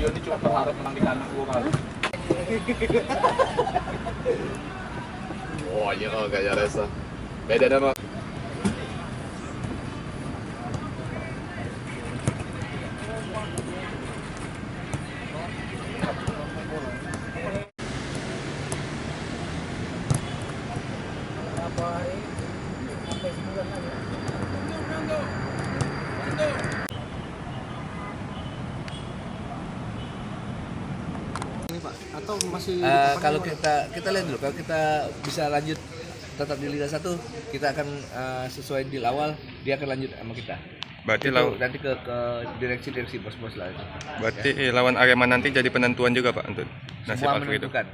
Dia ini cuma berharap menang di kandang 2 kali. Oh iya, gaya Reza. Beda nama. Atau masih kalau kita lihat dulu, kalau kita bisa lanjut tetap di Liga 1, kita akan sesuai deal awal, dia akan lanjut sama kita. Berarti nanti ke direksi bos-bos lah itu. Berarti lawan Arema nanti jadi penentuan juga Pak untuk nasib Semua Alfredo. menentukan.